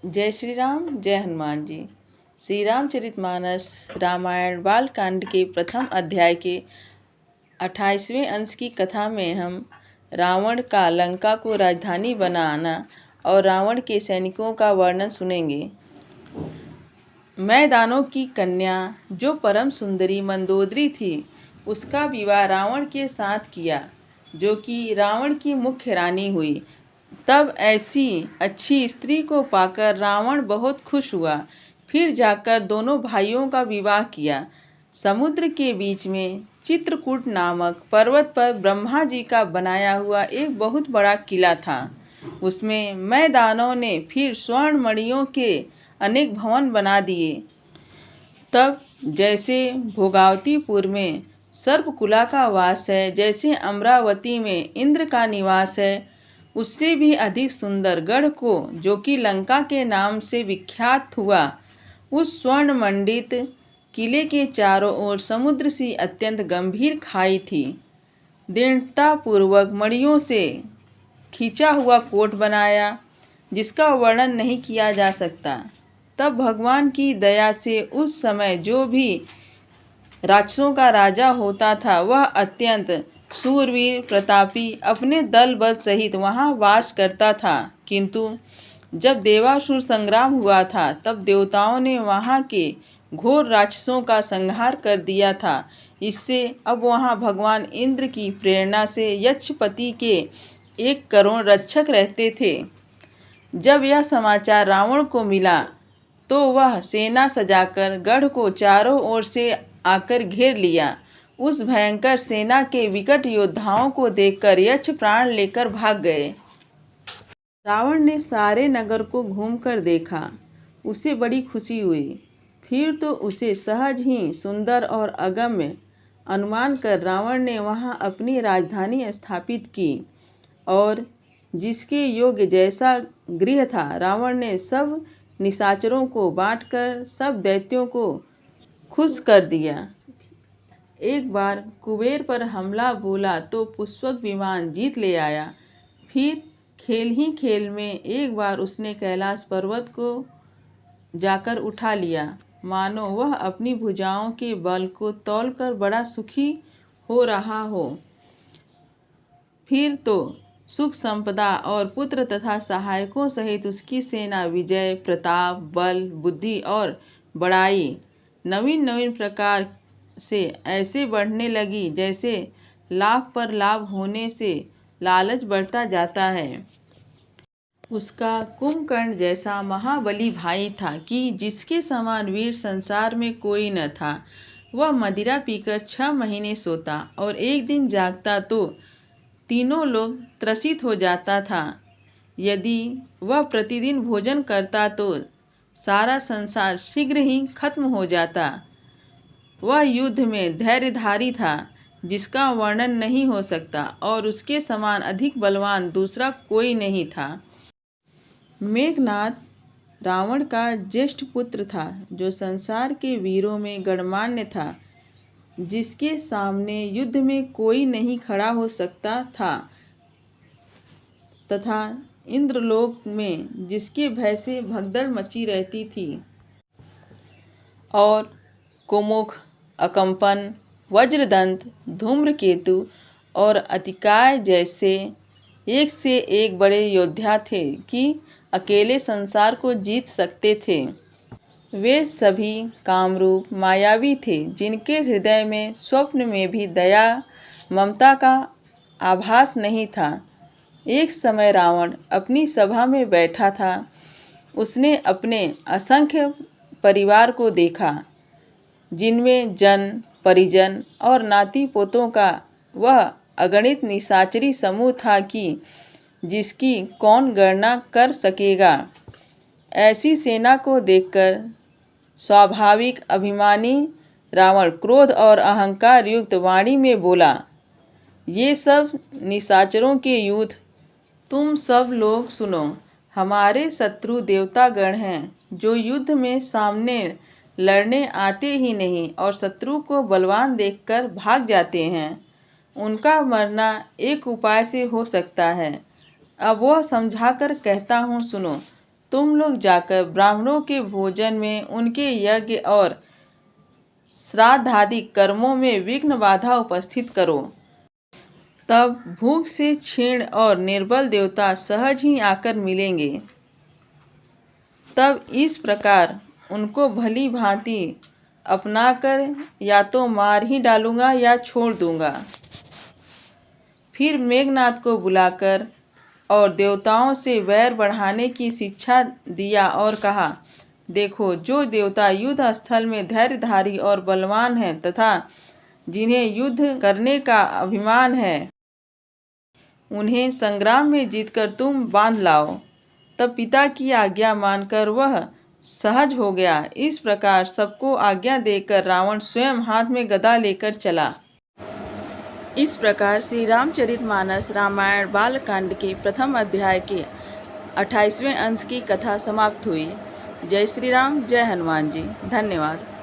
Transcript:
जय श्री राम, जय हनुमान जी। श्री रामचरितमानस रामायण बालकांड के प्रथम अध्याय के 28वें अंश की कथा में हम रावण का लंका को राजधानी बनाना और रावण के सैनिकों का वर्णन सुनेंगे। मैदानों की कन्या जो परम सुंदरी मंदोदरी थी, उसका विवाह रावण के साथ किया, जो कि रावण की मुख्य रानी हुई। तब ऐसी अच्छी स्त्री को पाकर रावण बहुत खुश हुआ। फिर जाकर दोनों भाइयों का विवाह किया। समुद्र के बीच में चित्रकूट नामक पर्वत पर ब्रह्मा जी का बनाया हुआ एक बहुत बड़ा किला था। उसमें मैदानों ने फिर स्वर्ण मणियों के अनेक भवन बना दिए। तब जैसे भोगावतीपुर में सर्पकुला का वास है, जैसे अमरावती में इंद्र का निवास है, उससे भी अधिक सुंदर गढ़ को, जो कि लंका के नाम से विख्यात हुआ, उस स्वर्ण मंडित किले के चारों ओर समुद्र सी अत्यंत गंभीर खाई थी। दृढ़तापूर्वक मणियों से खींचा हुआ कोट बनाया, जिसका वर्णन नहीं किया जा सकता। तब भगवान की दया से उस समय जो भी राक्षसों का राजा होता था, वह अत्यंत शूरवीर प्रतापी अपने दल बल सहित वहां वास करता था। किंतु जब देवासुर संग्राम हुआ था, तब देवताओं ने वहां के घोर राक्षसों का संहार कर दिया था। इससे अब वहां भगवान इंद्र की प्रेरणा से यक्षपति के 1 करोड़ रक्षक रहते थे। जब यह समाचार रावण को मिला, तो वह सेना सजाकर गढ़ को चारों ओर से आकर घेर लिया। उस भयंकर सेना के विकट योद्धाओं को देखकर यक्ष प्राण लेकर भाग गए। रावण ने सारे नगर को घूमकर देखा। उसे बड़ी खुशी हुई। फिर तो उसे सहज ही सुंदर और अगम्य अनुमान कर रावण ने वहां अपनी राजधानी स्थापित की, और जिसके योग्य जैसा गृह था, रावण ने सब निशाचरों को बांटकर सब दैत्यों को खुश कर दिया। एक बार कुबेर पर हमला बोला तो पुष्पक विमान जीत ले आया। फिर खेल ही खेल में एक बार उसने कैलाश पर्वत को जाकर उठा लिया, मानो वह अपनी भुजाओं के बल को तौलकर बड़ा सुखी हो रहा हो। फिर तो सुख संपदा और पुत्र तथा सहायकों सहित उसकी सेना विजय, प्रताप, बल, बुद्धि और बड़ाई नवीन नवीन प्रकार से ऐसे बढ़ने लगी, जैसे लाभ पर लाभ होने से लालच बढ़ता जाता है। उसका कुंभकर्ण जैसा महाबली भाई था कि जिसके समान वीर संसार में कोई न था। वह मदिरा पीकर 6 महीने सोता और एक दिन जागता तो तीनों लोग त्रसित हो जाता था। यदि वह प्रतिदिन भोजन करता तो सारा संसार शीघ्र ही खत्म हो जाता। वह युद्ध में धैर्यधारी था, जिसका वर्णन नहीं हो सकता, और उसके समान अधिक बलवान दूसरा कोई नहीं था। मेघनाद रावण का ज्येष्ठ पुत्र था, जो संसार के वीरों में गणमान्य था, जिसके सामने युद्ध में कोई नहीं खड़ा हो सकता था, तथा इंद्रलोक में जिसके भय से भगदड़ मची रहती थी। और कुमुख, अकंपन, वज्रदंत, धूम्रकेतु और अतिकाय जैसे एक से एक बड़े योद्धा थे कि अकेले संसार को जीत सकते थे। वे सभी कामरूप मायावी थे, जिनके हृदय में स्वप्न में भी दया ममता का आभास नहीं था। एक समय रावण अपनी सभा में बैठा था। उसने अपने असंख्य परिवार को देखा, जिनमें जन, परिजन और नाती पोतों का वह अगणित निशाचरी समूह था कि जिसकी कौन गणना कर सकेगा। ऐसी सेना को देखकर स्वाभाविक अभिमानी रावण क्रोध और अहंकार युक्त वाणी में बोला, ये सब निशाचरों के युद्ध तुम सब लोग सुनो। हमारे शत्रु देवतागण हैं, जो युद्ध में सामने लड़ने आते ही नहीं और शत्रु को बलवान देखकर भाग जाते हैं। उनका मरना एक उपाय से हो सकता है। अब वह समझाकर कहता हूँ, सुनो। तुम लोग जाकर ब्राह्मणों के भोजन में, उनके यज्ञ और श्राद्धादि कर्मों में विघ्न बाधा उपस्थित करो। तब भूख से क्षीण और निर्बल देवता सहज ही आकर मिलेंगे। तब इस प्रकार उनको भली भांति अपनाकर या तो मार ही डालूंगा या छोड़ दूंगा। फिर मेघनाद को बुलाकर और देवताओं से वैर बढ़ाने की शिक्षा दिया और कहा, देखो, जो देवता युद्ध स्थल में धैर्यधारी और बलवान हैं तथा जिन्हें युद्ध करने का अभिमान है, उन्हें संग्राम में जीतकर तुम बांध लाओ। तब पिता की आज्ञा मानकर वह सहज हो गया। इस प्रकार सबको आज्ञा देकर रावण स्वयं हाथ में गदा लेकर चला। इस प्रकार श्री रामचरितमानस रामायण बालकांड के प्रथम अध्याय के 28वें अंश की कथा समाप्त हुई। जय श्री राम, जय हनुमान जी। धन्यवाद।